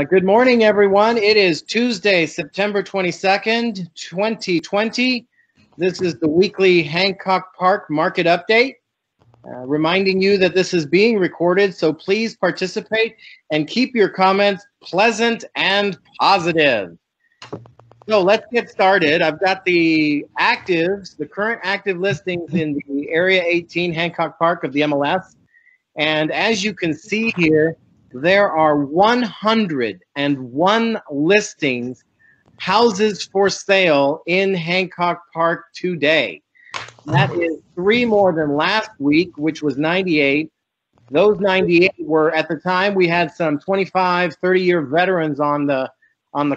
Good morning, everyone. It is Tuesday, September 22nd, 2020. This is the weekly Hancock Park Market Update. Reminding you that this is being recorded, so please participate and keep your comments pleasant and positive. So let's get started. I've got the actives, the current active listings in the Area 18 Hancock Park of the MLS. And as you can see here, there are 101 listings, houses for sale in Hancock Park today. That is 3 more than last week, which was 98. Those 98 were, at the time, we had some 25, 30-year veterans on the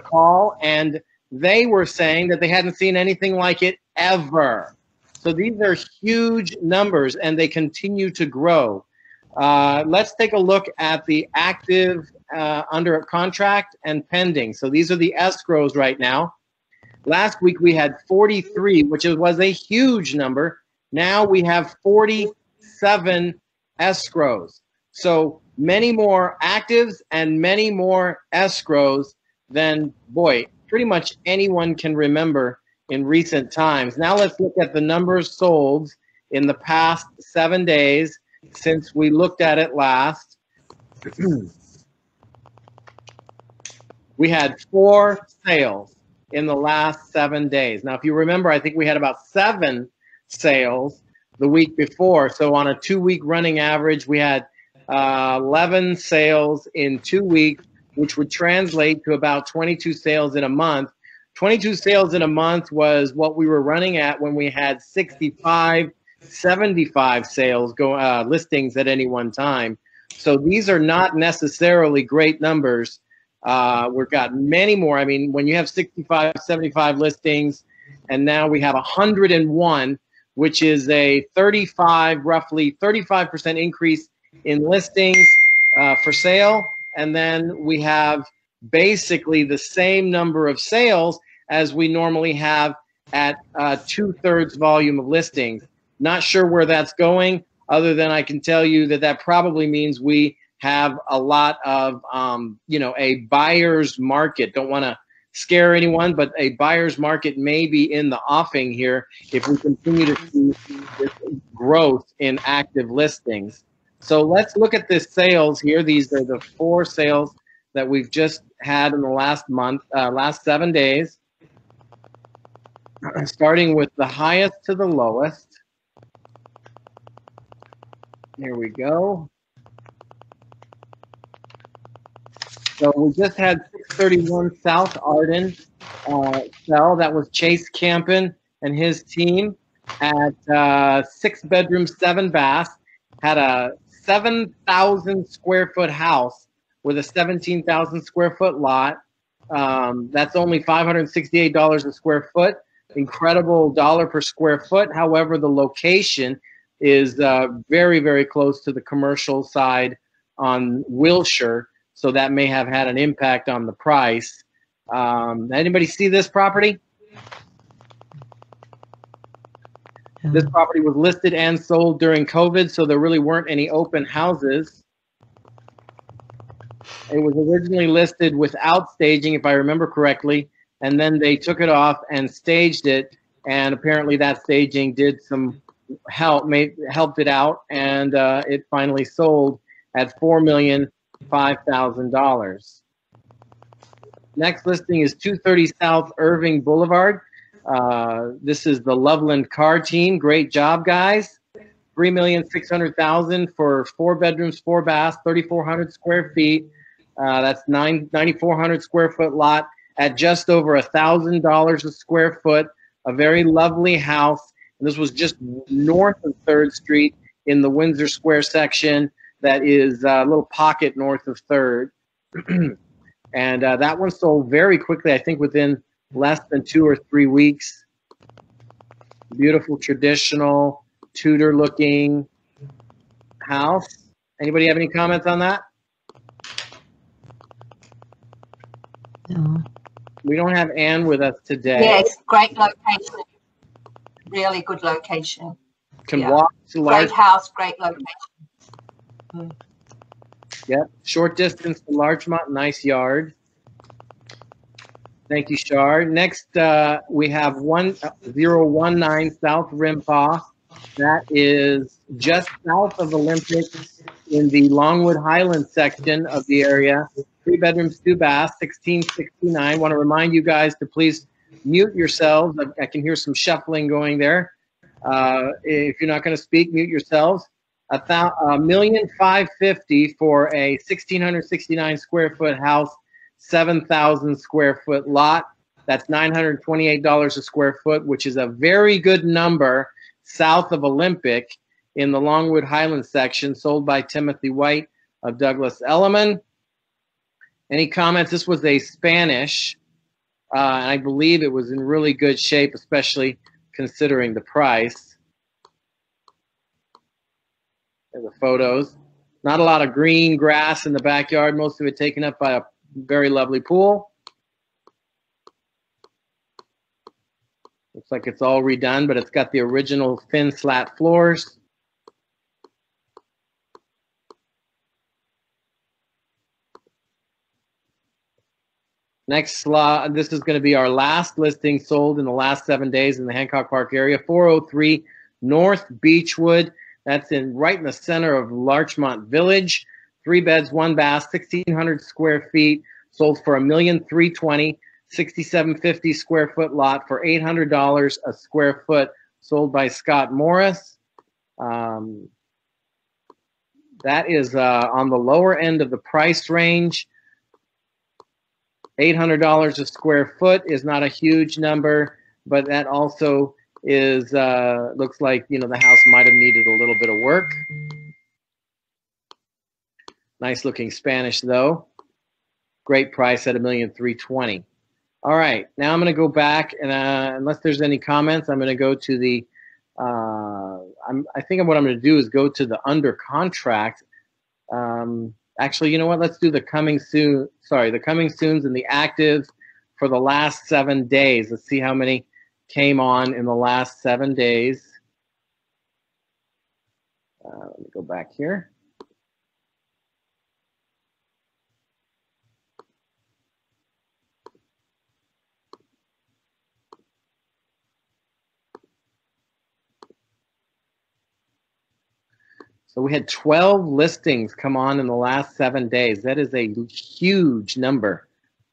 call, and they were saying that they hadn't seen anything like it ever. So these are huge numbers, and they continue to grow. Let's take a look at the active under contract and pending. So these are the escrows right now. Last week we had 43, which was a huge number. Now we have 47 escrows. So many more actives and many more escrows than, boy, pretty much anyone can remember in recent times. Now let's look at the numbers sold in the past 7 days since we looked at it last. We had 4 sales in the last 7 days. Now, if you remember, I think we had about 7 sales the week before. So on a 2-week running average, we had 11 sales in 2 weeks, which would translate to about 22 sales in a month. 22 sales in a month was what we were running at when we had 65, 75 sales listings at any one time. So these are not necessarily great numbers. We've got many more. I mean, when you have 65, 75 listings, and now we have 101, which is a roughly 35% increase in listings for sale. And then we have basically the same number of sales as we normally have at 2/3 volume of listings. Not sure where that's going, other than I can tell you that probably means we have a lot of, a buyer's market. Don't want to scare anyone, but a buyer's market may be in the offing here if we continue to see this growth in active listings. So let's look at the sales here. These are the 4 sales that we've just had in the last 7 days, starting with the highest to the lowest. Here we go. So we just had 631 South Arden sell. That was Chase Campen and his team at 6 bedrooms, 7 baths. Had a 7,000 square foot house with a 17,000 square foot lot. That's only $568 a square foot. Incredible dollar per square foot. However, the location is very, very close to the commercial side on Wilshire, so that may have had an impact on the price. Anybody see this property? This property was listed and sold during COVID, so there really weren't any open houses. It was originally listed without staging, if I remember correctly, and then they took it off and staged it, and apparently that staging did some helped it out, and it finally sold at $4,005,000. Next listing is 230 South Irving Boulevard. This is the Loveland Car Team. Great job, guys. $3,600,000 for 4 bedrooms, 4 baths, 3,400 square feet. That's 9,400 square foot lot at just over $1,000 a square foot. A very lovely house. This was just north of 3rd Street in the Windsor Square section. That is a little pocket north of 3rd. And that one sold very quickly, I think within less than 2 or 3 weeks. Beautiful, traditional, Tudor-looking house. Anybody have any comments on that? No. We don't have Ann with us today. Yes, great location. Really good location. Can walk to large. Great house, great location. Yep, short distance to Larchmont, nice yard. Thank you, Shar. Next, we have 1019 South Rimpaw. That is just south of Olympic in the Longwood Highlands section of the area. 3 bedrooms, 2 baths, 1669. Want to remind you guys to please mute yourselves. I can hear some shuffling going there. If you're not going to speak, mute yourselves. $1,550,000 for a 1,669 square foot house, 7,000 square foot lot. That's $928 a square foot, which is a very good number south of Olympic in the Longwood Highlands section, sold by Timothy White of Douglas Elliman. Any comments? This was a Spanish, and I believe it was in really good shape, especially considering the price. There's the photos. Not a lot of green grass in the backyard, most of it taken up by a very lovely pool. Looks like it's all redone, but it's got the original thin slat floors. Next slide. This is going to be our last listing sold in the last 7 days in the Hancock Park area. 403 North Beechwood. That's right in the center of Larchmont Village. 3 beds, 1 bath, 1,600 square feet. Sold for $1,320,000. 6,750 square foot lot for $800 a square foot, sold by Scott Morris. That is on the lower end of the price range. $800 a square foot is not a huge number, but that also is looks like, you know, the house might have needed a little bit of work. Nice looking Spanish though. Great price at $1,320,000. All right, now I'm going to go back, and unless there's any comments, I'm going to go to the. I think what I'm going to do is go to the under contract. Actually, you know what? Let's do the coming soon. Sorry, the coming soons and the active for the last 7 days. Let's see how many came on in the last 7 days. Let me go back here. So we had 12 listings come on in the last 7 days. That is a huge number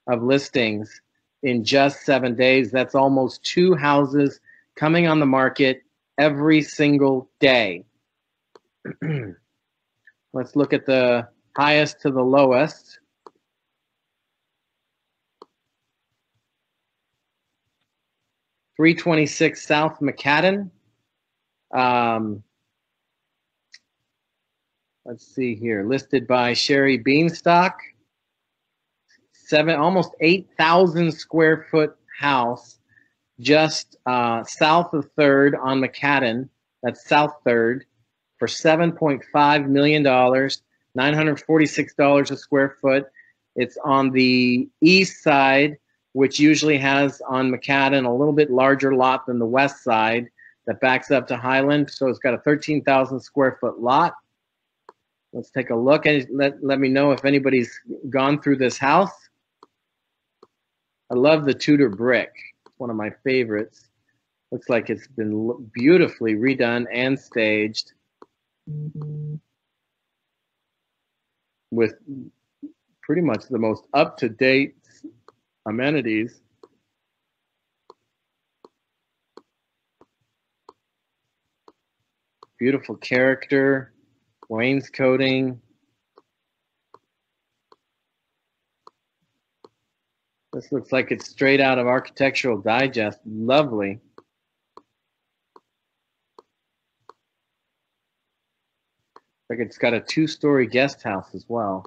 of listings in just 7 days. That's almost 2 houses coming on the market every single day. Let's look at the highest to the lowest. .326 South McCadden. Let's see here, listed by Sherry Beanstalk. Almost 8,000 square foot house just south of 3rd on McCadden. That's South 3rd for $7.5 million, $946 a square foot. It's on the east side, which usually has on McCadden a little bit larger lot than the west side that backs up to Highland. So it's got a 13,000 square foot lot. Let's take a look and let me know if anybody's gone through this house. I love the Tudor brick. It's one of my favorites. Looks like it's been beautifully redone and staged with pretty much the most up-to-date amenities. Beautiful character. Wainscoting. This looks like it's straight out of Architectural Digest. Lovely. Like it's got a 2-story guest house as well.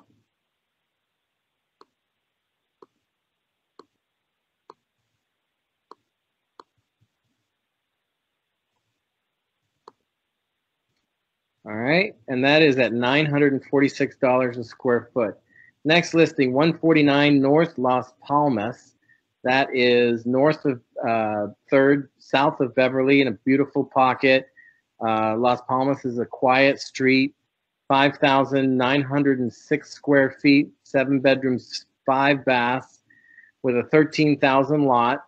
All right, and that is at $946 a square foot. Next listing, 149 North Las Palmas. That is north of 3rd, south of Beverly in a beautiful pocket. Las Palmas is a quiet street, 5,906 square feet, 7 bedrooms, 5 baths, with a 13,000 lot,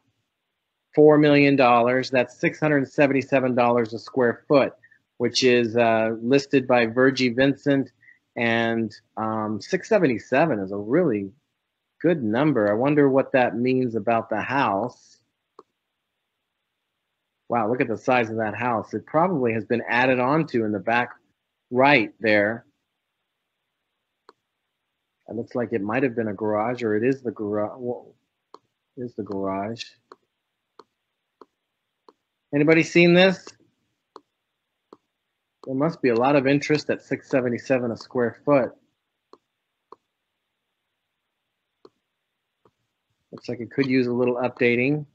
$4 million. That's $677 a square foot, which is listed by Virgie Vincent, and 677 is a really good number. I wonder what that means about the house. Wow, look at the size of that house. It probably has been added onto in the back right there. It looks like it might have been a garage, or it is the garage. Whoa, it is the garage. Anybody seen this? There must be a lot of interest at $677 a square foot. Looks like it could use a little updating.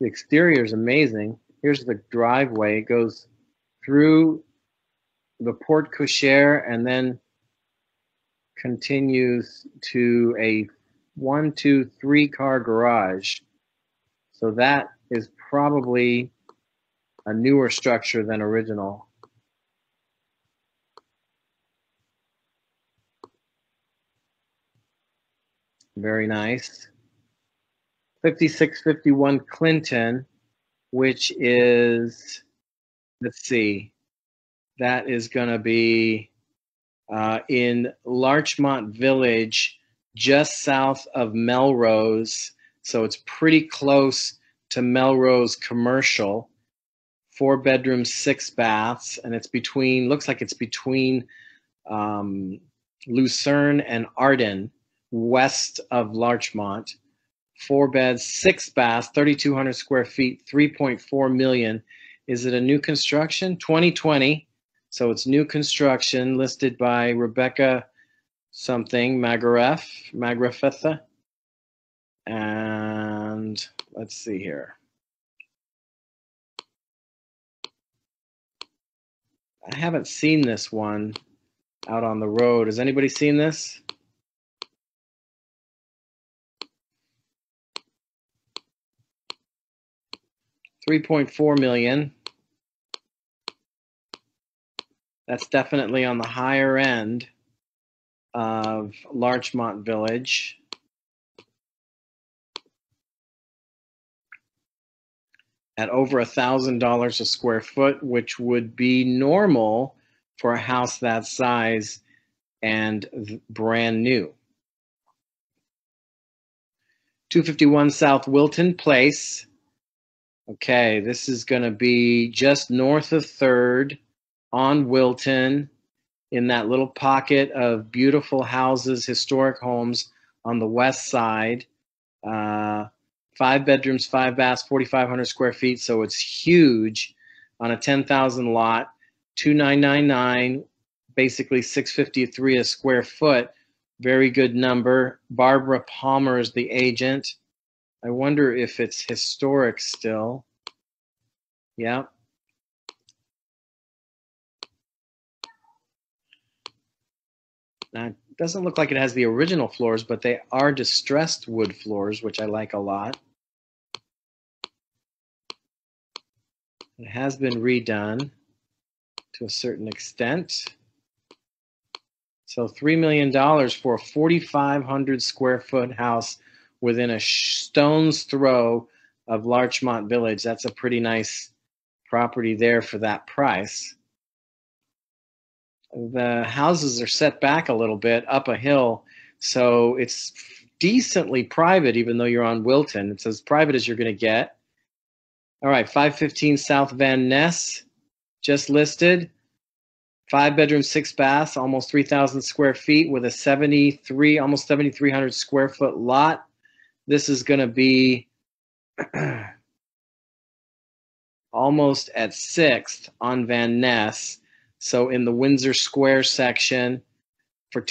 The exterior is amazing. Here's the driveway. It goes through the porte cochere and then continues to a 1, 2, 3 car garage. So that is probably a newer structure than original. Very nice. 5651 Clinton, which is, let's see, that is going to be in Larchmont Village, just south of Melrose. So it's pretty close to Melrose Commercial. 4 bedrooms, 6 baths, and it's between, looks like it's between Lucerne and Arden, west of Larchmont. 4 beds, 6 baths, 3,200 square feet, 3.4 million. Is it a new construction? 2020. So it's new construction, listed by Rebecca something, Magrafetha. And let's see here. I haven't seen this one out on the road. Has anybody seen this? $3.4 million. That's definitely on the higher end of Larchmont Village. At over $1,000 a square foot, which would be normal for a house that size and brand new. 251 South Wilton Place. Okay, this is going to be just north of 3rd on Wilton, in that little pocket of beautiful houses, historic homes on the west side. 5 bedrooms, 5 baths, 4,500 square feet, so it's huge on a 10,000 lot. 2,999, basically 653 a square foot. Very good number. Barbara Palmer is the agent. I wonder if it's historic still. Yeah. Now, it doesn't look like it has the original floors, but they are distressed wood floors, which I like a lot. It has been redone to a certain extent. So $3 million for a 4,500 square foot house within a stone's throw of Larchmont Village. That's a pretty nice property there for that price. The houses are set back a little bit up a hill, so it's decently private, even though you're on Wilton. It's as private as you're going to get. All right, 515 South Van Ness, just listed. 5 bedrooms, 6 baths, almost 3,000 square feet with a almost 7,300 square foot lot. This is going to be almost at 6th on Van Ness. So in the Windsor Square section for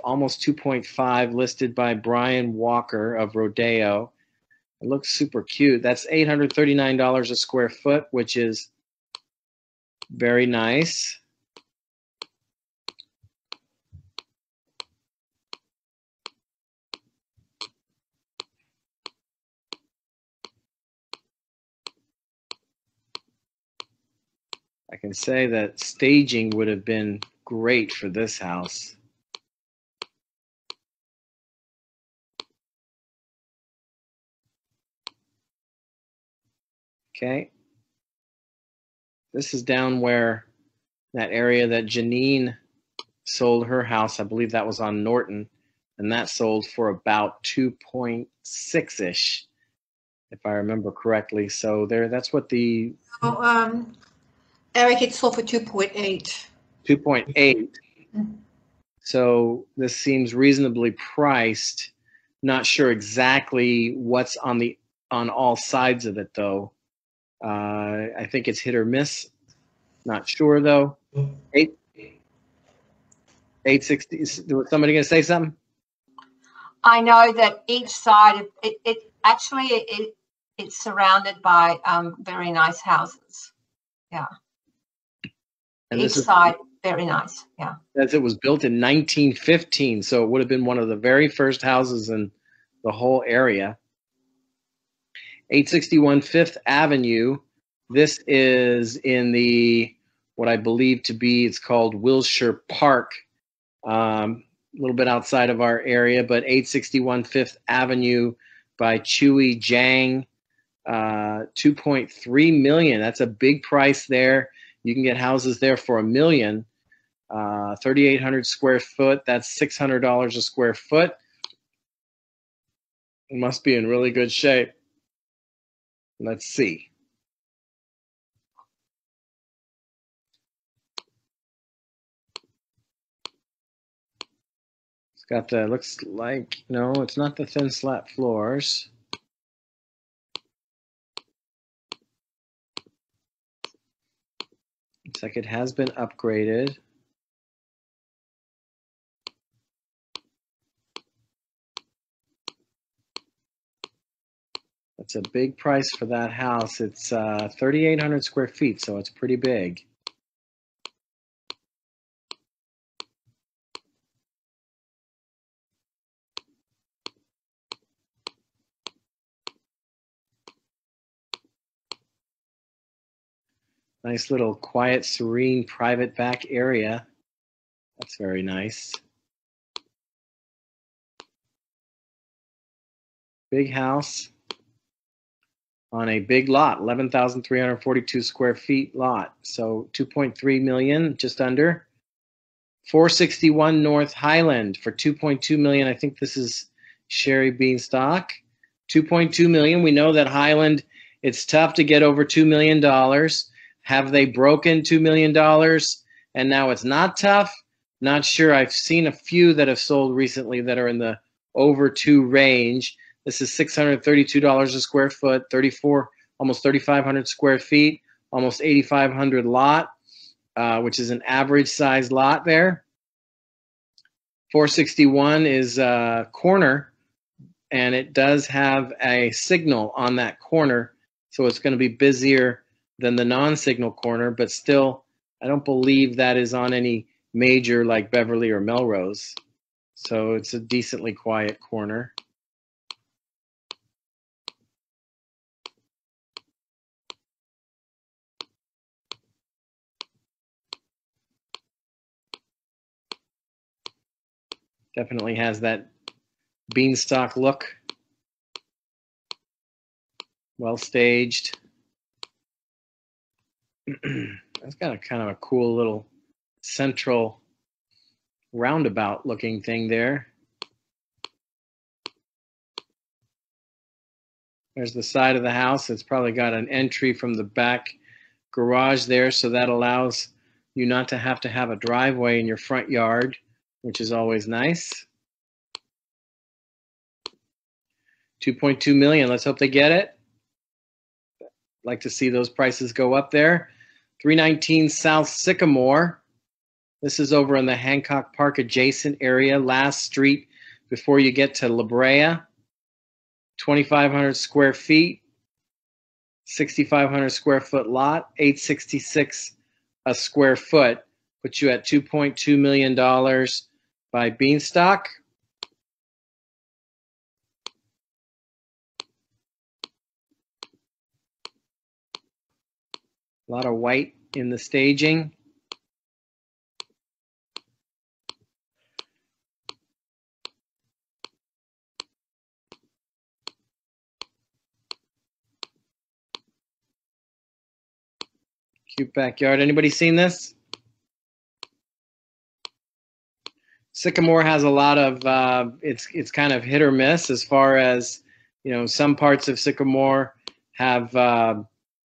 almost 2.5, listed by Brian Walker of Rodeo. It looks super cute. That's $839 a square foot, which is very nice. I can say that staging would have been great for this house. Okay. This is down where that area that Janine sold her house. I believe that was on Norton, and that sold for about 2.6-ish, if I remember correctly. So that's what the Eric, it sold for 2.8. 2.8. So this seems reasonably priced. Not sure exactly what's on all sides of it though. I think it's hit or miss. Not sure though. 860. Was somebody going to say something? I know that each side, it's surrounded by very nice houses. Yeah. And each side, very nice. Yeah. As it was built in 1915, so it would have been one of the very first houses in the whole area. 861 Fifth Avenue. This is in what I believe to be, it's called Wilshire Park. A little bit outside of our area, but 861 Fifth Avenue by Chewy Jiang. 2.3 million. That's a big price there. You can get houses there for $1 million. 3,800 square foot. That's $600 a square foot. It must be in really good shape. Let's see. It's got the, looks like, no, it's not the thin slat floors. Looks like it has been upgraded. That's a big price for that house. It's 3,800 square feet, so it's pretty big. Nice little quiet, serene, private back area. That's very nice. Big house on a big lot, 11,342 square feet lot. So 2.3 million, just under. 461 North Highland for 2.2 million. I think this is Sherry Beanstalk. 2.2 million. We know that Highland, it's tough to get over $2 million. Have they broken $2 million? And now it's not tough? Not sure. I've seen a few that have sold recently that are in the over 2 range. This is $632 a square foot, almost 3,500 square feet, almost 8,500 lot, which is an average size lot there. 461 is a corner, and it does have a signal on that corner, so it's going to be busier than the non-signal corner, but still, I don't believe that is on any major like Beverly or Melrose. So it's a decently quiet corner. Definitely has that beanstalk look. Well staged. That's got a kind of a cool little central roundabout looking thing there. There's the side of the house. It's probably got an entry from the back garage there, so that allows you not to have a driveway in your front yard, which is always nice. 2.2 million. Let's hope they get it. Like to see those prices go up there. 319 South Sycamore. This is over in the Hancock Park adjacent area, last street before you get to La Brea. 2,500 square feet, 6,500 square foot lot, 866 a square foot. Put you at $2.2 million by Beanstalk. A lot of white in the staging. Cute backyard. Anybody seen this? Sycamore has a lot of, it's kind of hit or miss as far as, some parts of Sycamore have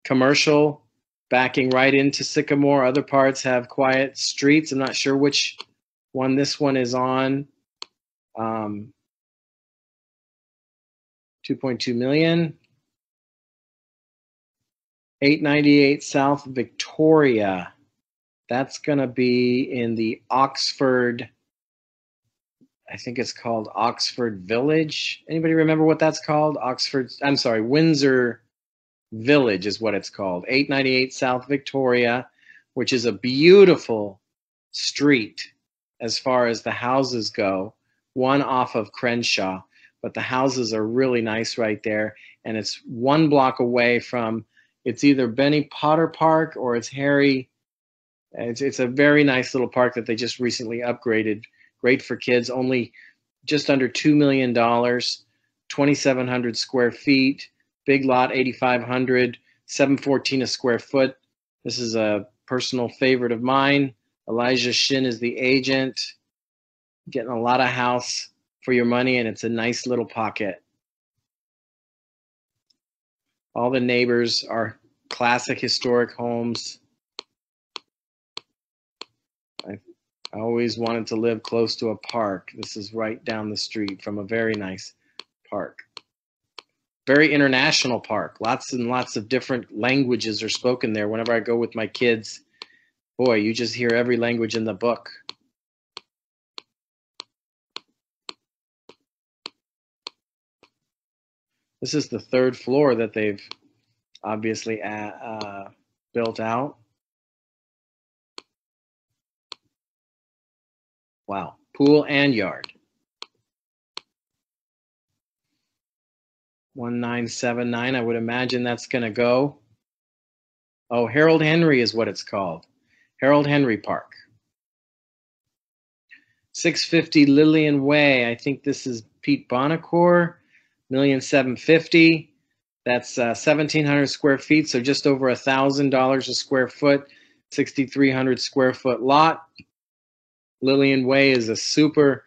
commercial backing right into Sycamore. Other parts have quiet streets. I'm not sure which one this one is on. 2.2 million. 898 South Victoria. That's going to be in the Oxford, I think it's called Oxford Village. Anybody remember what that's called? Windsor Village is what it's called. 898 South Victoria, which is a beautiful street as far as the houses go. One off of Crenshaw, but the houses are really nice right there. And it's 1 block away from, it's either Benny Potter Park or it's Harry. It's a very nice little park that they just recently upgraded. Great for kids, only just under $2 million, 2,700 square feet, big lot, 8,500, 714 a square foot. This is a personal favorite of mine. Elijah Shin is the agent. Getting a lot of house for your money, and it's a nice little pocket. All the neighbors are classic historic homes. I always wanted to live close to a park. This is right down the street from a very nice park. Very international park. Lots and lots of different languages are spoken there. Whenever I go with my kids, boy, you just hear every language in the book. This is the 3rd floor that they've obviously built out. Wow, pool and yard. 1979, I would imagine that's going to go. Oh, Harold Henry is what it's called. Harold Henry Park. 650 Lillian Way. I think this is Pete Bonacore. 1,750,000. That's 1,700 square feet, so just over $1,000 a square foot. 6,300 square foot lot. Lillian Way is a super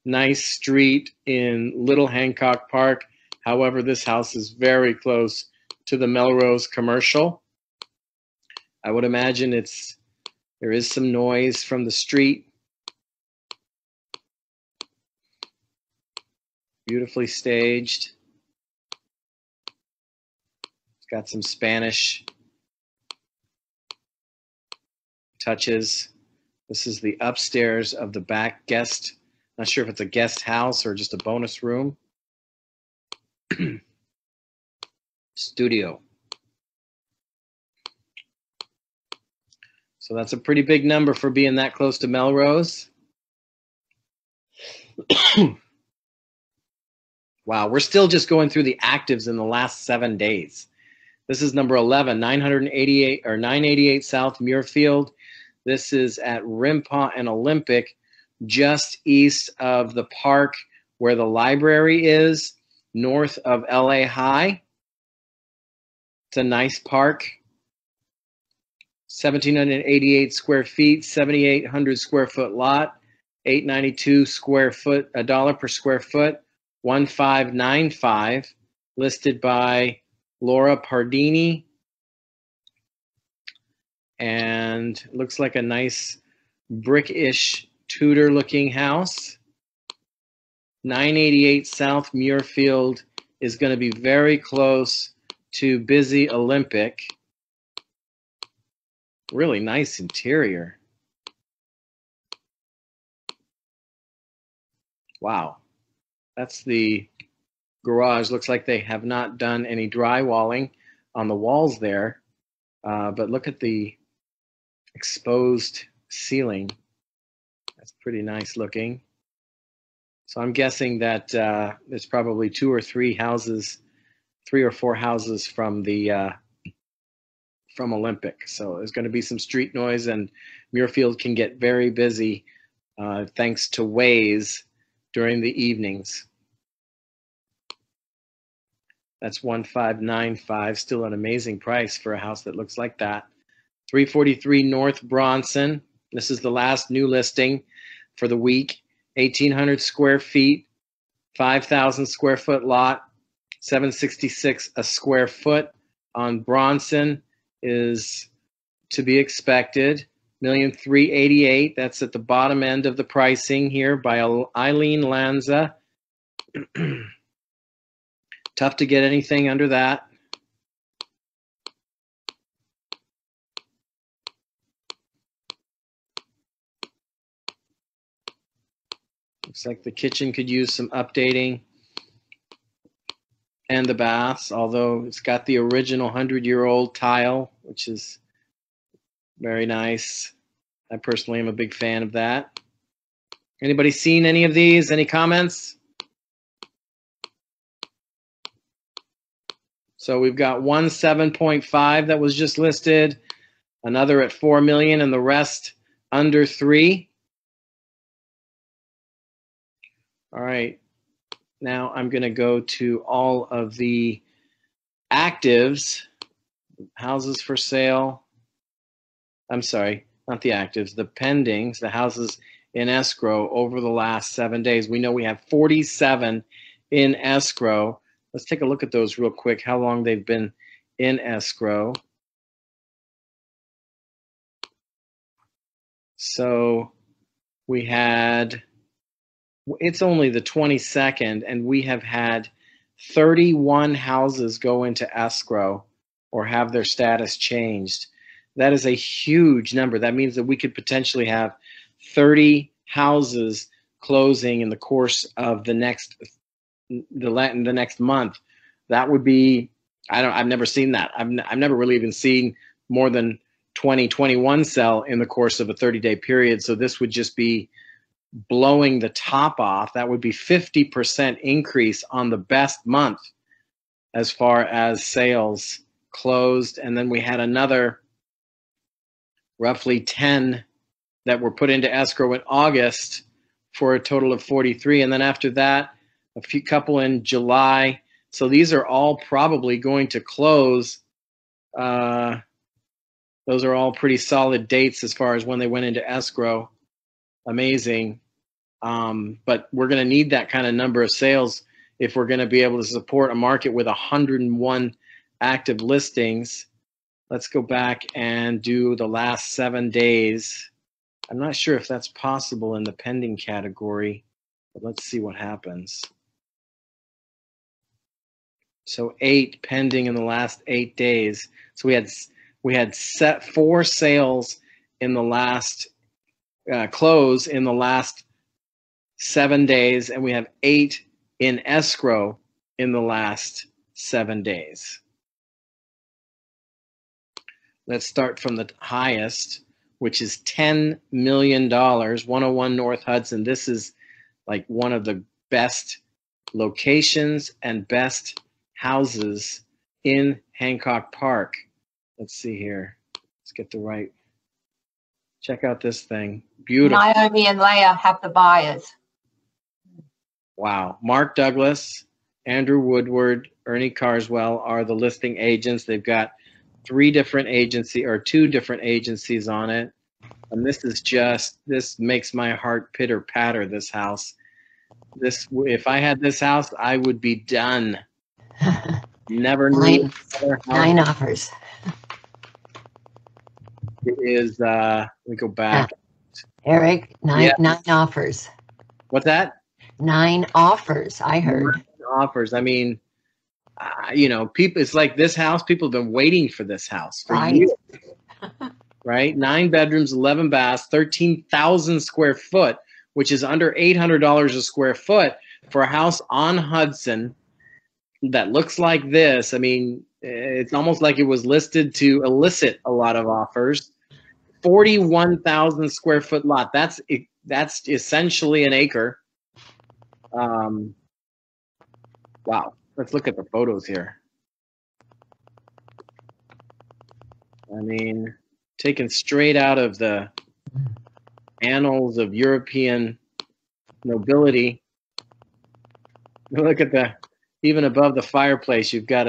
nice street in Little Hancock Park. However, this house is very close to the Melrose Commercial. I would imagine there is some noise from the street. Beautifully staged. It's got some Spanish touches. This is the upstairs of the back guest. Not sure if it's a guest house or just a bonus room. Studio. So that's a pretty big number for being that close to Melrose. Wow, we're still just going through the actives in the last 7 days. This is number 11, 988 South Muirfield. This is at Rimpau and Olympic, just east of the park where the library is, north of LA High. It's a nice park. 1,788 square feet, 7,800 square foot lot, $892 a dollar per square foot, 1,595, listed by Laura Pardini. And looks like a nice brick-ish Tudor-looking house. 988 South Muirfield is going to be very close to busy Olympic. Really nice interior. Wow. That's the garage. Looks like they have not done any drywalling on the walls there. But look at the exposed ceiling. That's pretty nice looking. So I'm guessing that there's probably 2 or 3 houses, 3 or 4 houses from the from Olympic. So there's going to be some street noise, and Muirfield can get very busy thanks to Waze during the evenings. That's 1595, still an amazing price for a house that looks like that. 343 North Bronson. This is the last new listing for the week. 1,800 square feet, 5,000 square foot lot, 766 a square foot on Bronson is to be expected. 1,388,000. That's at the bottom end of the pricing here by Eileen Lanza. Tough to get anything under that. Looks like the kitchen could use some updating, and the baths, although it's got the original 100-year-old tile, which is very nice. I personally am a big fan of that. Anybody seen any of these? Any comments? So we've got one 7.5 that was just listed, another at 4 million, and the rest under 3. All right. Now I'm going to go to all of the actives, houses for sale. I'm sorry, not the actives, the pendings, the houses in escrow over the last 7 days. We know we have 47 in escrow. Let's take a look at those real quick, how long they've been in escrow. So we had, it's only the 22nd, and we have had 31 houses go into escrow or have their status changed. That is a huge number. That means that we could potentially have 30 houses closing in the course of the next month. That would be, I've never seen that. I've never really even seen more than 20, 21 sell in the course of a 30-day period. So this would just be blowing the top off. That would be 50% increase on the best month as far as sales closed. And then we had another roughly 10 that were put into escrow in August for a total of 43. And then after that, a few couple in July. So these are all probably going to close. Those are all pretty solid dates as far as when they went into escrow. Amazing. But we're going to need that kind of number of sales if we're going to be able to support a market with 101 active listings. Let's go back and do the last 7 days. I'm not sure if that's possible in the pending category, but let's see what happens. So 8 pending in the last 8 days. So we had 4 sales in the last close in the last 7 days, and we have 8 in escrow in the last 7 days. Let's start from the highest, which is $10 million, 101 North Hudson. This is like one of the best locations and best houses in Hancock Park. Let's see here. Let's get the right. Check out this thing. Beautiful. Naomi and Leah have the buyers. Wow. Mark Douglas, Andrew Woodward, Ernie Carswell are the listing agents. They've got 2 different agencies on it. And this makes my heart pitter patter, this house. If I had this house, I would be done. Never knew. 9 offers. It is, let me go back. Eric, 9 Yeah. 9 offers. What's that? 9 offers, I heard. 9 offers. I mean, people, it's like this house, people have been waiting for this house for Right. years. Right? 9 bedrooms, 11 baths, 13,000 square foot, which is under $800 a square foot for a house on Hudson that looks like this. I mean, it's almost like it was listed to elicit a lot of offers. 41,000 square foot lot. That's essentially an acre. Wow. Let's look at the photos here. I mean, taken straight out of the annals of European nobility. Look at even above the fireplace, you've got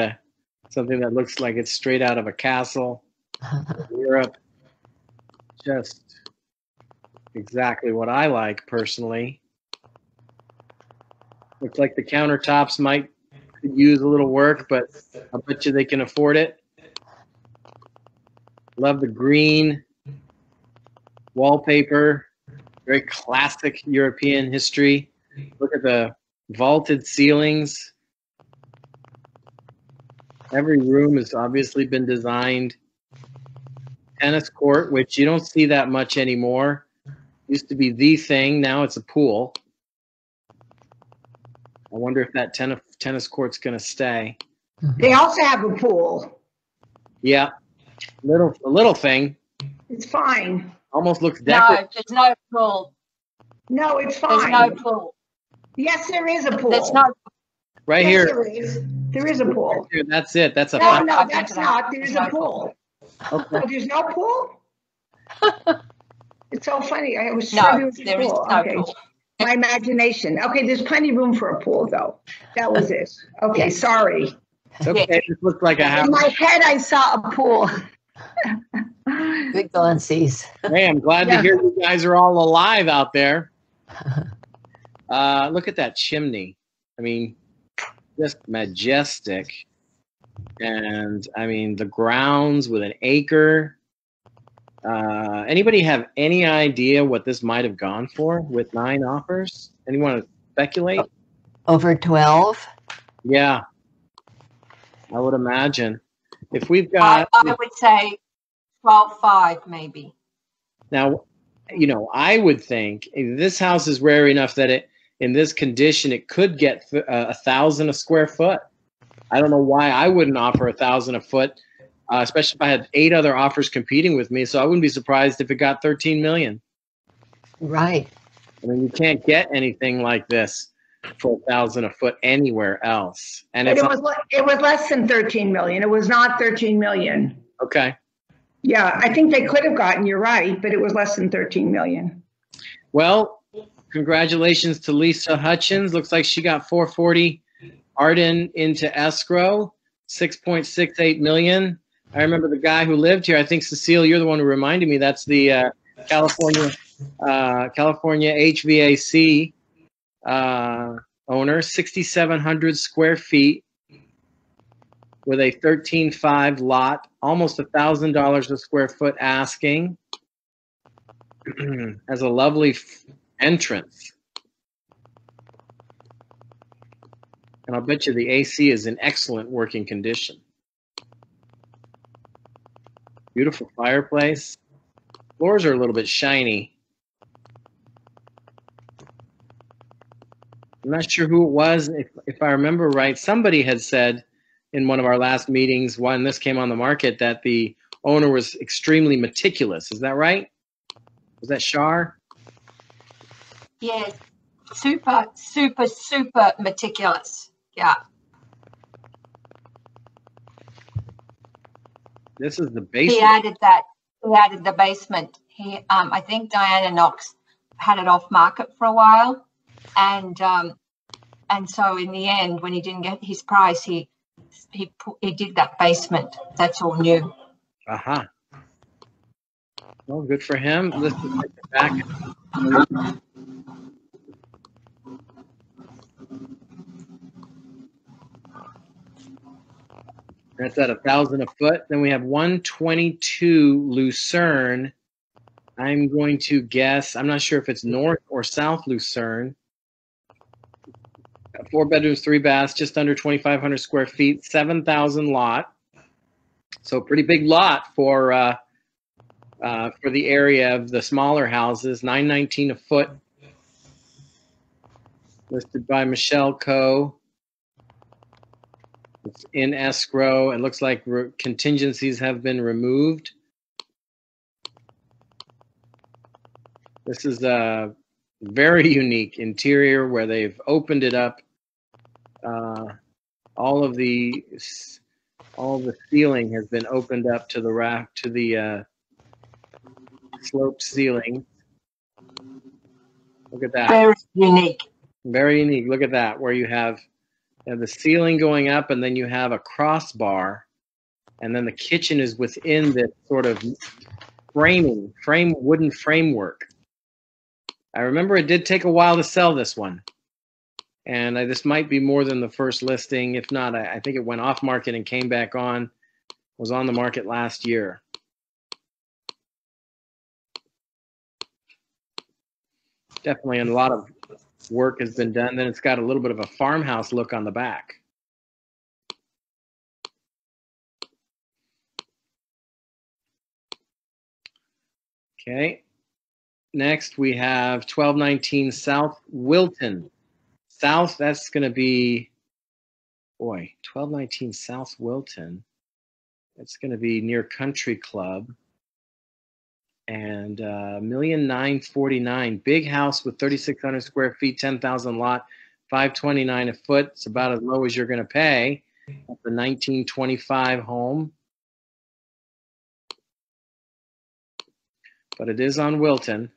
something that looks like it's straight out of a castle in Europe. Just exactly what I like personally. Looks like the countertops could use a little work, but I bet you they can afford it. Love the green wallpaper, very classic European history. Look at the vaulted ceilings. Every room has obviously been designed. Tennis court, which you don't see that much anymore. Used to be the thing. Now it's a pool. I wonder if that tennis court's going to stay. They also have a pool. Yeah, a little thing. It's fine. Almost looks No, decorative. there's no pool. No, it's There's fine. no pool. Yes, there is a pool. There's no. Right Yes, here. there is. There is a pool. Right here. That's it. That's a No, fact. no, I've been that's to that. not. There's There's a no pool. Okay. Oh, there's no pool? It's so funny. I was sure No, there was a there is pool. no Okay. pool. My imagination. Okay, there's plenty of room for a pool, though. That was it. Okay, Yes. sorry. It's okay. This looks like a In house. my head, I saw a pool. Good glances. Hey, I'm glad to Yeah. hear you guys are all alive out there. Look at that chimney. I mean, just majestic. And I mean, the grounds with an acre. Anybody have any idea what this might have gone for with 9 offers? Anyone speculate? Over 12. Yeah, I would imagine. If we've got I would say 12.5 maybe. now, I would think this house is rare enough that in this condition, it could get 1,000 a square foot. I don't know why I wouldn't offer 1,000 a foot, especially if I had 8 other offers competing with me. So I wouldn't be surprised if it got 13 million. Right. I mean, you can't get anything like this for 1,000 a foot anywhere else. And But it's it was less than 13 million. It was not 13 million. okay. Yeah, I think they could have gotten, you're right, but it was less than 13 million. Well, congratulations to Lisa Hutchins. Looks like she got 440 Arden into escrow, 6.68 million. I remember the guy who lived here. I think, Cecile, you're the one who reminded me. That's the California HVAC owner, 6,700 square feet with a 13.5 lot, almost $1,000 a square foot asking. Has a lovely entrance. And I'll bet you the AC is in excellent working condition. Beautiful fireplace. Floors are a little bit shiny. I'm not sure who it was. If I remember right, somebody had said in one of our last meetings when this came on the market that the owner was extremely meticulous. Is that right? Was that Shar? Yes, super, super, super meticulous. Yeah. This is the He basement. added that. He added the basement. I think Diana Knox had it off market for a while, and so in the end, when he didn't get his price, he did that basement. That's all new. Uh-huh. Well, good for him. Let's just take it back. That's at 1,000 a foot. Then we have 122 Lucerne. I'm going to guess, I'm not sure if it's north or south Lucerne. 4 bedrooms, 3 baths, just under 2,500 square feet, 7,000 lot. So pretty big lot for the area of the smaller houses. $919 a foot. Listed by Michelle Coe. It's in escrow. It looks like contingencies have been removed. This is a very unique interior where they've opened it up. All of the all the ceiling has been opened up to the sloped ceiling. Look at that. Very unique. Very unique. Look at that, where you have the ceiling going up, and then you have a crossbar, and then the kitchen is within this sort of wooden framework. I remember it did take a while to sell this one, and this might be more than the first listing. If not, I think it went off market and came back on. Was on the market last year. Definitely a lot of work has been done. Then it's got a little bit of a farmhouse look on the back. Okay. Next, we have 1219 South Wilton. South, that's going to be, boy, 1219 South Wilton. It's going to be near Country Club. And $1,949,000. Big house with 3,600 square feet, 10,000 lot, $529 a foot. It's about as low as you're going to pay. That's a 1925 home. But it is on Wilton.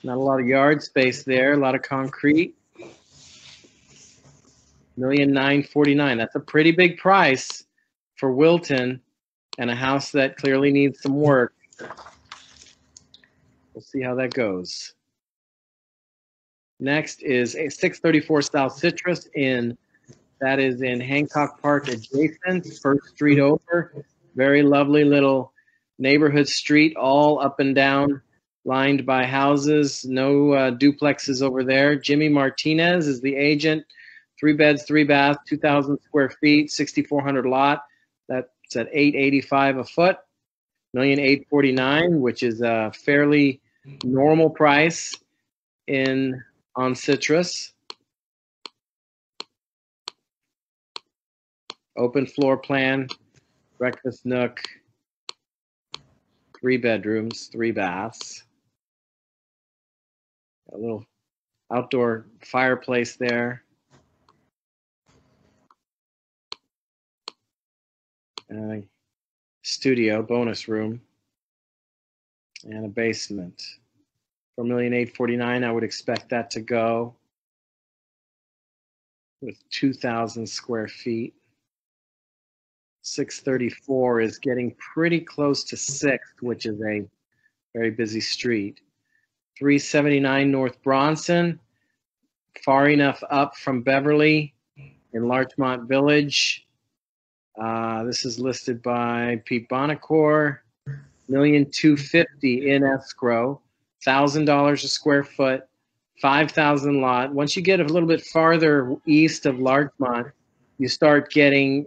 Not a lot of yard space there, a lot of concrete. $1,949,000. That's a pretty big price for Wilton and a house that clearly needs some work. We'll see how that goes. Next is a 634 South Citrus that is in Hancock Park adjacent, First Street over. Very lovely little neighborhood street, all up and down, lined by houses. No duplexes over there. Jimmy Martinez is the agent. 3 beds, 3 baths, 2,000 square feet, 6,400 lot. That's at $885 a foot. $1,849,000, which is a fairly normal price on Citrus. Open floor plan, breakfast nook, 3 bedrooms, 3 baths. A little outdoor fireplace there. Studio, bonus room, and a basement. For $1,849,000, I would expect that to go with 2,000 square feet. 634 is getting pretty close to 6th, which is a very busy street. 379 North Bronson, far enough up from Beverly in Larchmont Village. This is listed by Pete Bonacore. $1,250,000 in escrow, $1,000 a square foot, 5,000 lot. Once you get a little bit farther east of Larchmont, you start getting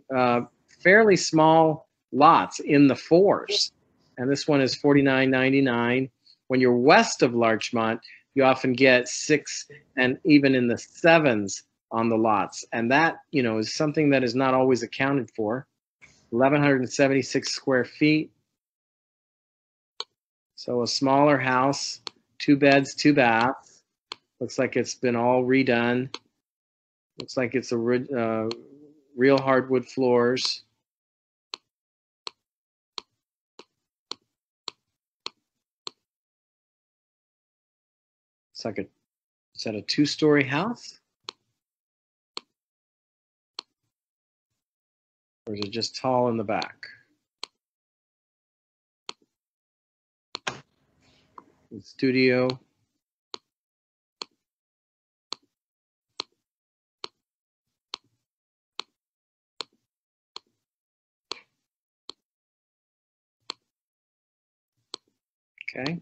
fairly small lots in the 4s, and this one is $49.99. When you're west of Larchmont, you often get 6 and even in the 7s on the lots, and that is something that is not always accounted for. 1,176 square feet. So a smaller house, 2 beds, 2 baths. Looks like it's been all redone. Looks like it's a real hardwood floors. It's like is that a 2-story house? Or is it just tall in the back? The studio. Okay.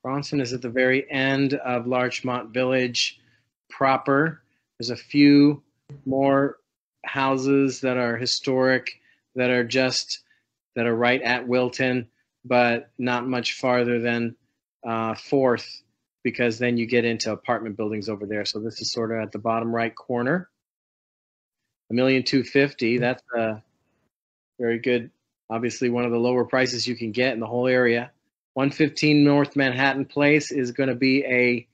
Bronson is at the very end of Larchmont Village proper. There's a few more houses that are historic that are right at Wilton, but not much farther than 4th because then you get into apartment buildings over there. So this is sort of at the bottom right corner. $1,250,000. That's a very good, obviously one of the lower prices you can get in the whole area. 115 North Manhattan Place is going to be a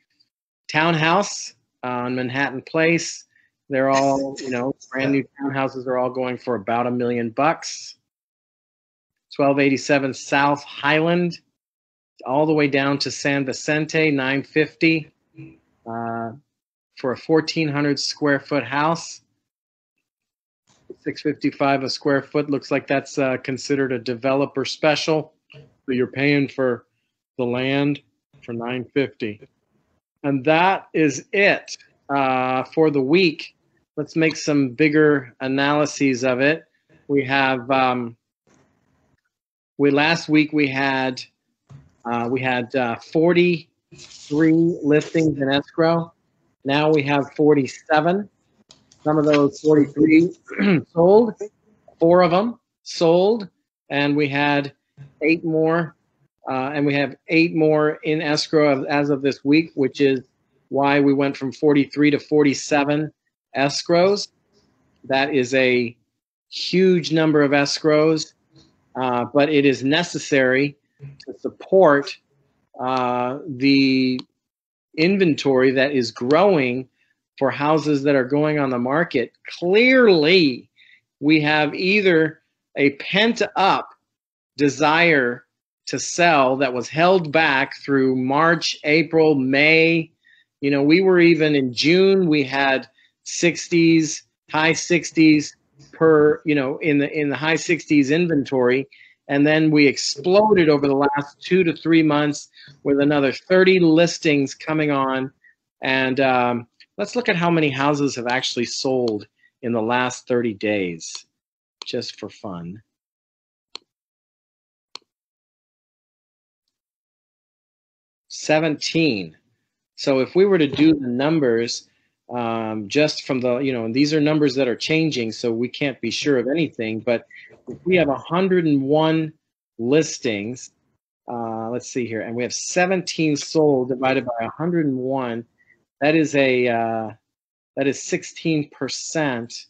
townhouse on Manhattan Place. They're all, brand new townhouses are all going for about $1 million. 1287 South Highland, all the way down to San Vicente, $950 for a 1,400 square foot house. $655 a square foot. Looks like that's considered a developer special. So you're paying for the land for $950. And that is it for the week. Let's make some bigger analyses of it. We have last week we had 43 listings in escrow. Now we have 47. Some of those 43 sold. 4 of them sold, and we had 8 more. And we have 8 more in escrow as of this week, which is why we went from 43 to 47 escrows. That is a huge number of escrows, but it is necessary to support the inventory that is growing for houses that are going on the market. Clearly, we have either a pent-up desire to sell that was held back through March, April, May. We were even in June, we had 60s, high 60s per, in the high 60s inventory. And then we exploded over the last 2 to 3 months with another 30 listings coming on. And let's look at how many houses have actually sold in the last 30 days, just for fun. $17. So if we were to do the numbers just from the, and these are numbers that are changing, so we can't be sure of anything, but if we have 101 listings, let's see here, and we have 17 sold divided by 101, that is 16%,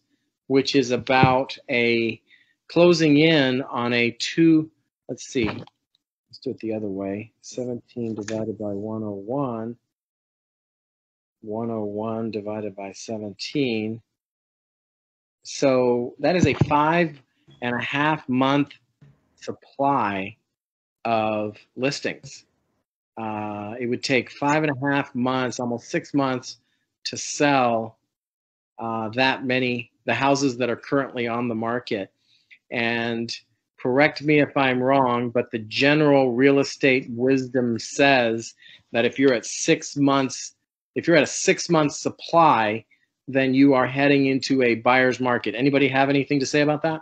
which is about a closing in on a 2, let's see, let's do it the other way. 17 divided by 101. 101 divided by 17. So that is a 5.5 month supply of listings. It would take 5.5 months, almost 6 months, to sell that many, the houses that are currently on the market. And correct me if I'm wrong, but the general real estate wisdom says that if you're at 6 months, if you're at a 6-month supply, then you are heading into a buyer's market. Anybody have anything to say about that?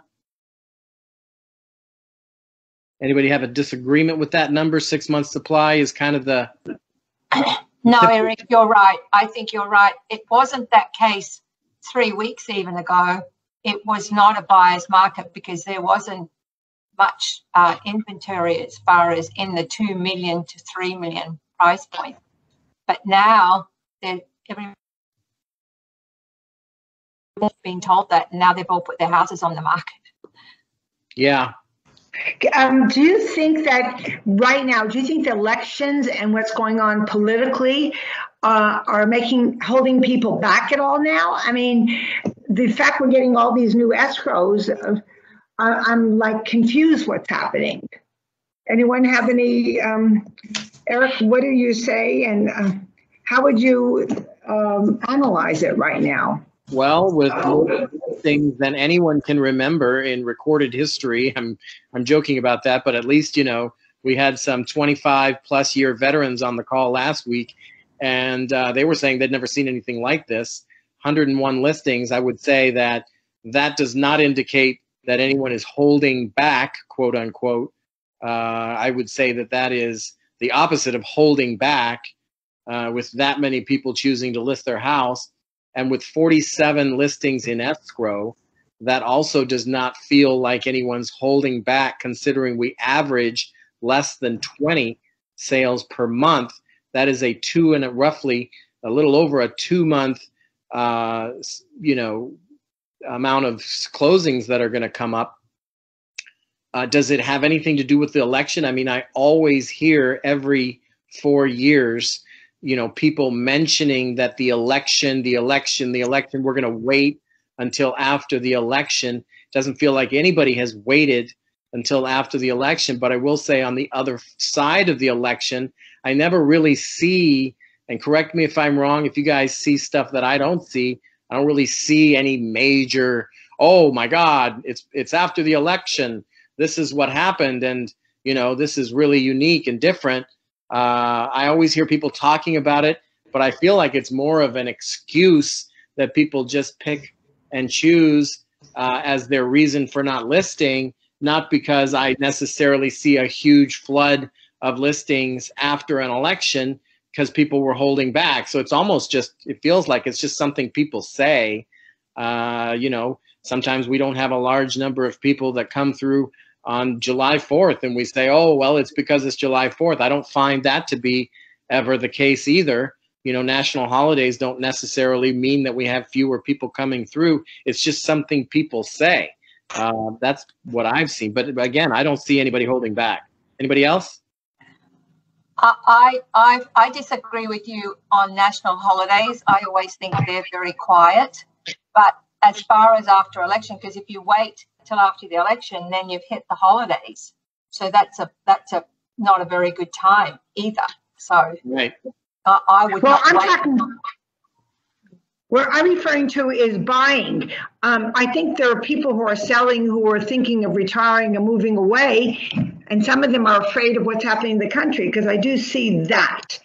Anybody have a disagreement with that number? 6-month supply is kind of the... No, Eric, you're right. I think you're right. It wasn't that case 3 weeks even ago. It was not a buyer's market because there wasn't much inventory as far as in the 2 million to 3 million price point. But now everyone's been told that, and now they've all put their houses on the market. Yeah. Do you think that right now, do you think the elections and what's going on politically are holding people back at all now? I mean, the fact we're getting all these new escrows, I'm like confused what's happening. Anyone have any, Eric, what do you say? And how would you analyze it right now? Well, with more things than anyone can remember in recorded history, I'm joking about that, but at least, we had some 25-plus year veterans on the call last week, and they were saying they'd never seen anything like this. 101 listings, I would say that does not indicate that anyone is holding back, quote unquote. I would say that is the opposite of holding back, with that many people choosing to list their house. And with 47 listings in escrow, that also does not feel like anyone's holding back, considering we average less than 20 sales per month. that is roughly a little over a 2-month, amount of closings that are going to come up. Does it have anything to do with the election? I mean, I always hear every 4 years, people mentioning that the election, we're going to wait until after the election. Doesn't feel like anybody has waited until after the election. But I will say, on the other side of the election, I never really see, and correct me if I'm wrong, if you guys see stuff that I don't see, I don't really see any major, oh my God, it's after the election, this is what happened, and this is really unique and different. I always hear people talking about it, but I feel like it's more of an excuse that people just pick and choose as their reason for not listing, not because I necessarily see a huge flood of listings after an election, because people were holding back. So it's almost it feels like it's just something people say. Sometimes we don't have a large number of people that come through on July 4th and we say, oh, well, it's because it's July 4th. I don't find that to be ever the case either. National holidays don't necessarily mean that we have fewer people coming through. It's just something people say. That's what I've seen. But again, I don't see anybody holding back. Anybody else? I disagree with you on national holidays. I always think they're very quiet. But as far as after election, because if you wait till after the election, then you've hit the holidays. So that's not a very good time either. So right. I would. Well, what I'm referring to is buying. I think there are people who are selling who are thinking of retiring and moving away, and some of them are afraid of what's happening in the country, because I do see that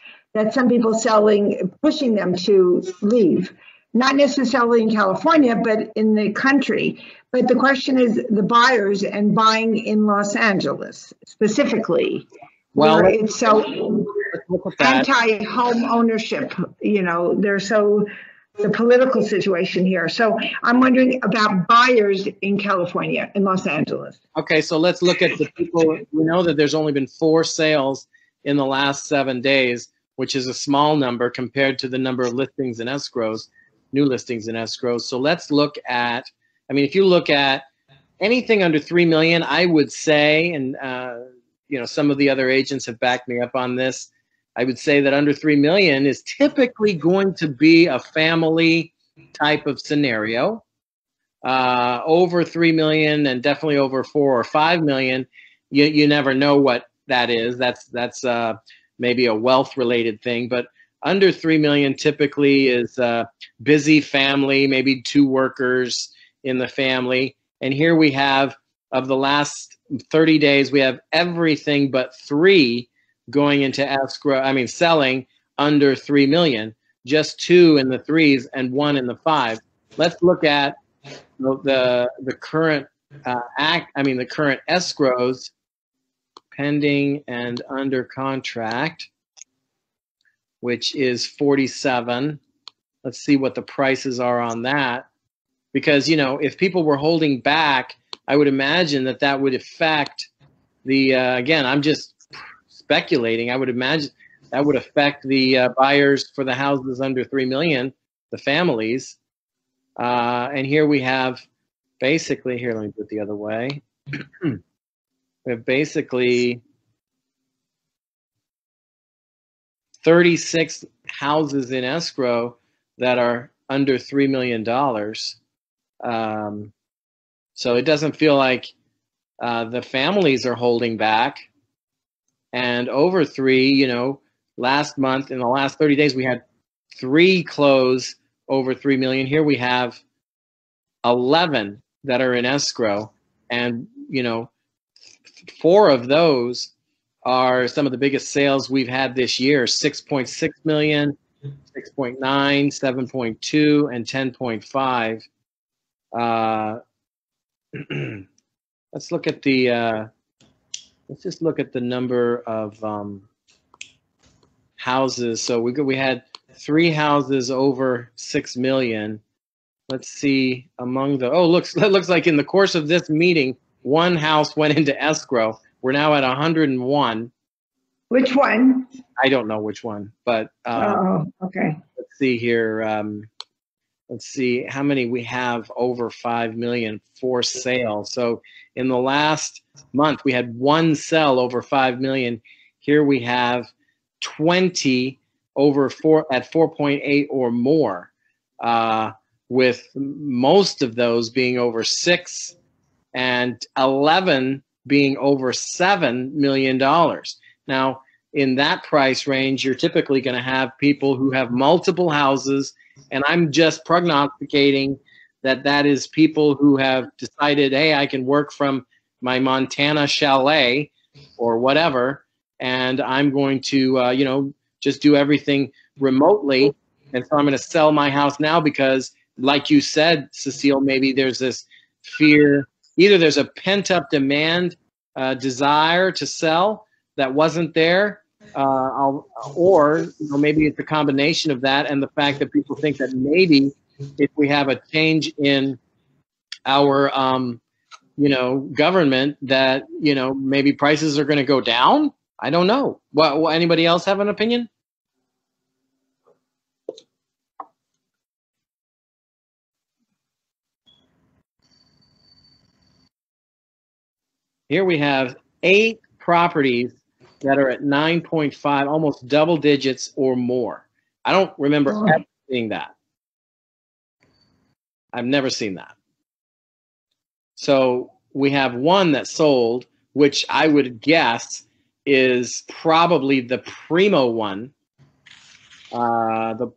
some people selling, pushing them to leave. Not necessarily in California, but in the country. But the question is the buyers and buying in Los Angeles specifically. Well, it's so anti-home ownership, there's the political situation here. So I'm wondering about buyers in California, in Los Angeles. Okay, so let's look at the people. We know that there's only been 4 sales in the last 7 days, which is a small number compared to the number of listings and escrows. New listings and escrows. So let's look at, if you look at anything under 3 million, I would say, and some of the other agents have backed me up on this, I would say that under 3 million is typically going to be a family type of scenario. Over 3 million and definitely over 4 or 5 million, you never know what that is. That's maybe a wealth related thing, but under 3 million typically is a busy family, maybe 2 workers in the family. And here we have, of the last 30 days, we have everything but 3 going into escrow, selling under 3 million, just 2 in the 3s and 1 in the 5. Let's look at the current the current escrows pending and under contract, which is 47. Let's see what the prices are on that. Because, if people were holding back, I would imagine that would affect the, again, I'm just speculating. I would imagine that would affect the buyers for the houses under 3 million, the families. And here we have basically, here, let me put it the other way. We have basically 36 houses in escrow that are under $3 million. So it doesn't feel like the families are holding back. And over 3, last month, in the last 30 days, we had 3 close over 3 million. Here we have 11 that are in escrow. And, 4 of those are some of the biggest sales we've had this year: 6.6 million, 6.9, 7.2, and 10.5. Let's look at the let's just look at the number of houses. So we had 3 houses over 6 million. Let's see among the, it looks like in the course of this meeting, 1 house went into escrow. We're now at 101. Which one? I don't know which one, but Oh, okay. let's see here. Let's see how many we have over 5 million for sale. So in the last month, we had one sell over 5 million. Here we have 20 over 4 at 4.8 or more, with most of those being over 6 and 11 being over $7 million. Now, in that price range, you're typically going to have people who have multiple houses, and I'm just prognosticating that that is people who have decided, hey, I can work from my Montana chalet or whatever, and I'm going to, just do everything remotely. And so I'm going to sell my house now because, like you said, Cecile, maybe there's this fear. Either there's a pent-up demand, desire to sell that wasn't there, or maybe it's a combination of that and the fact that people think that maybe if we have a change in our government, that maybe prices are going to go down. I don't know. What anybody else have an opinion? Here we have 8 properties that are at 9.5, almost double digits or more. I don't remember ever seeing that. I've never seen that. So we have one that sold, which I would guess is probably the primo one. The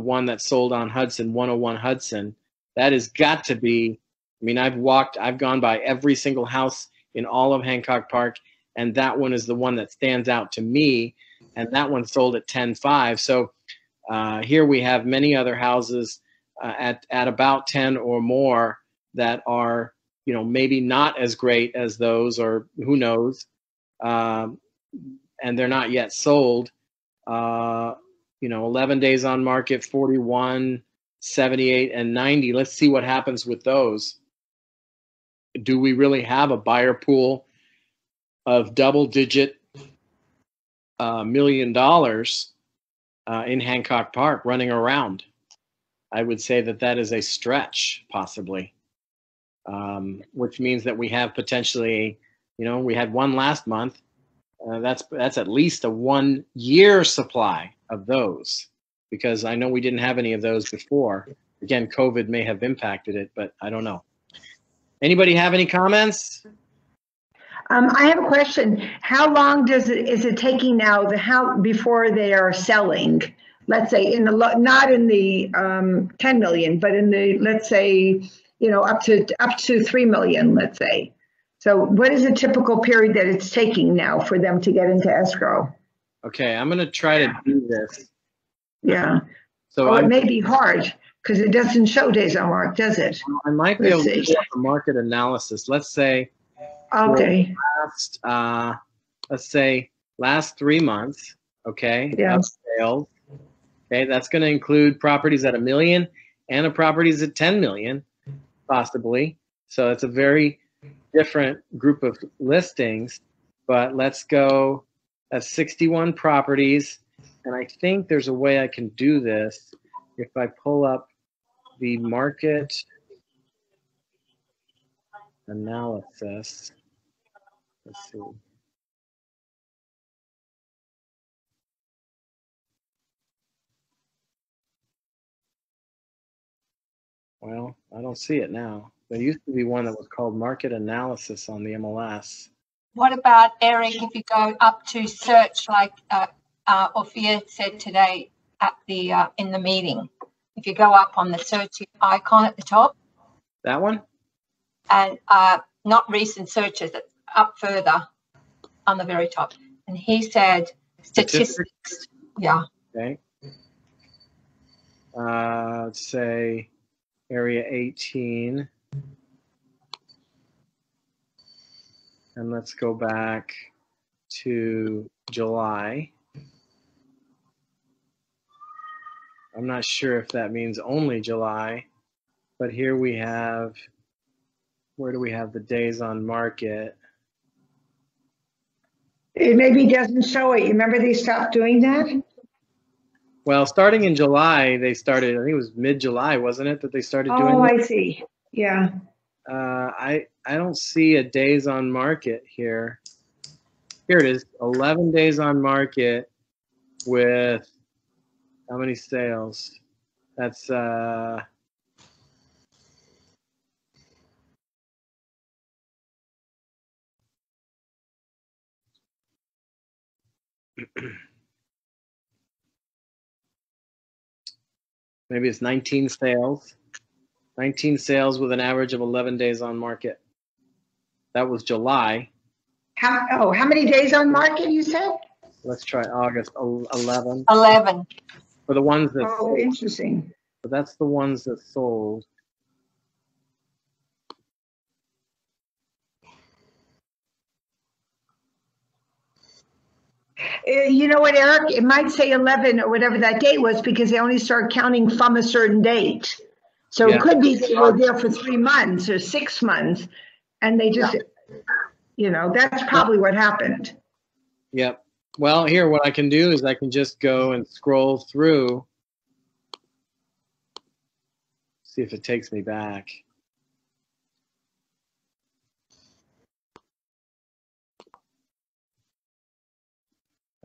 one that sold on Hudson, 101 Hudson. That has got to be. I mean, I've gone by every single house in all of Hancock Park, and that one is the one that stands out to me, and that one sold at 10.5. So here we have many other houses at about 10 or more that are, maybe not as great as those, or who knows, and they're not yet sold. 11 days on market, 41, 78, and 90. Let's see what happens with those. Do we really have a buyer pool of double-digit $1 million in Hancock Park running around? I would say that is a stretch, possibly, which means that we have potentially, we had one last month. That's at least a 1 year supply of those, because I know we didn't have any of those before. Again, COVID may have impacted it, but I don't know. Anybody have any comments? I have a question. How long is it taking now before they are selling? Let's say not in the 10 million, but in the, let's say, up to 3 million, let's say. So what is the typical period that it's taking now for them to get into escrow? Okay, I'm going to try to do this. Yeah. So it may be hard because it doesn't show days on market, does it? I might be able to do a market analysis. Let's say. Okay. Let's say last 3 months. Okay. Yeah. Of sales. Okay, that's going to include properties at $1 million and a properties at 10 million, possibly. So it's a very different group of listings. But let's go at 61 properties, and I think there's a way I can do this if I pull up the market analysis. Let's see. Well, I don't see it now. There used to be one that was called market analysis on the MLS. What about, Eric, if you go up to search, like Ophia said today at the in the meeting, if you go up on the search icon at the top. That one? And not recent searches, up further on the very top. And he said statistics. Yeah. Okay. Let's say area 18. And let's go back to July. I'm not sure if that means only July, but here we have, where do we have the days on market? It maybe doesn't show it. You remember they stopped doing that? Well, starting in July, they started, I think it was mid-July, wasn't it, that they started doing Oh, that? I see. Yeah. I don't see a days on market here. Here it is, 11 days on market with how many sales? That's maybe it's 19 sales. 19 sales with an average of 11 days on market. That was July. How many days on market you said? Let's try August 11 11. for the ones that Oh, sold. interesting. But that's the ones that sold. You know what, Eric? It might say 11 or whatever that date was because they only start counting from a certain date. So Yeah. it could be they were there for 3 months or 6 months and they just, that's probably what happened. Yep. Well, here, what I can do is I can just go and scroll through, see if it takes me back.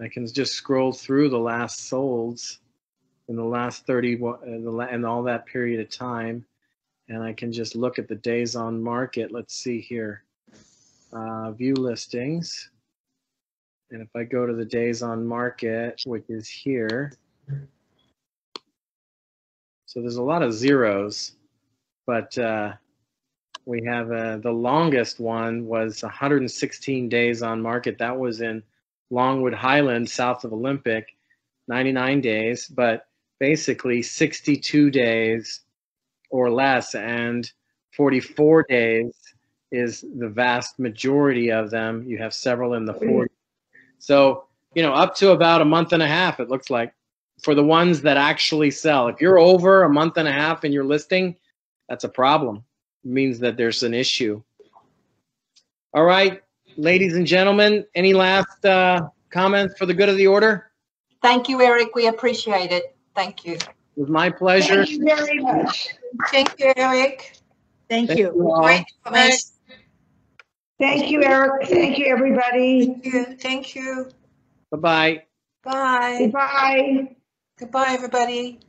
I can just scroll through the last solds in the last 30 and all that period of time, and I can just look at the days on market. Let's see here, view listings, and if I go to the days on market, which is here, so there's a lot of zeros, but we have the longest one was 116 days on market. That was in Longwood Highlands, south of Olympic, 99 days, but basically 62 days or less, and 44 days is the vast majority of them. You have several in the 40s. So, up to about a month and a half, it looks like, for the ones that actually sell. If you're over a month and a half in your listing, that's a problem. It means that there's an issue. All right, ladies and gentlemen, any last comments for the good of the order? Thank you, Eric. We appreciate it. Thank you. It was my pleasure. Thank you very much. Thank you, Eric. Thank Thank you. you all. Great information. Thank you, Eric. Thank you, everybody. Thank you. Thank you. Bye-bye. Bye. Goodbye. Goodbye, everybody.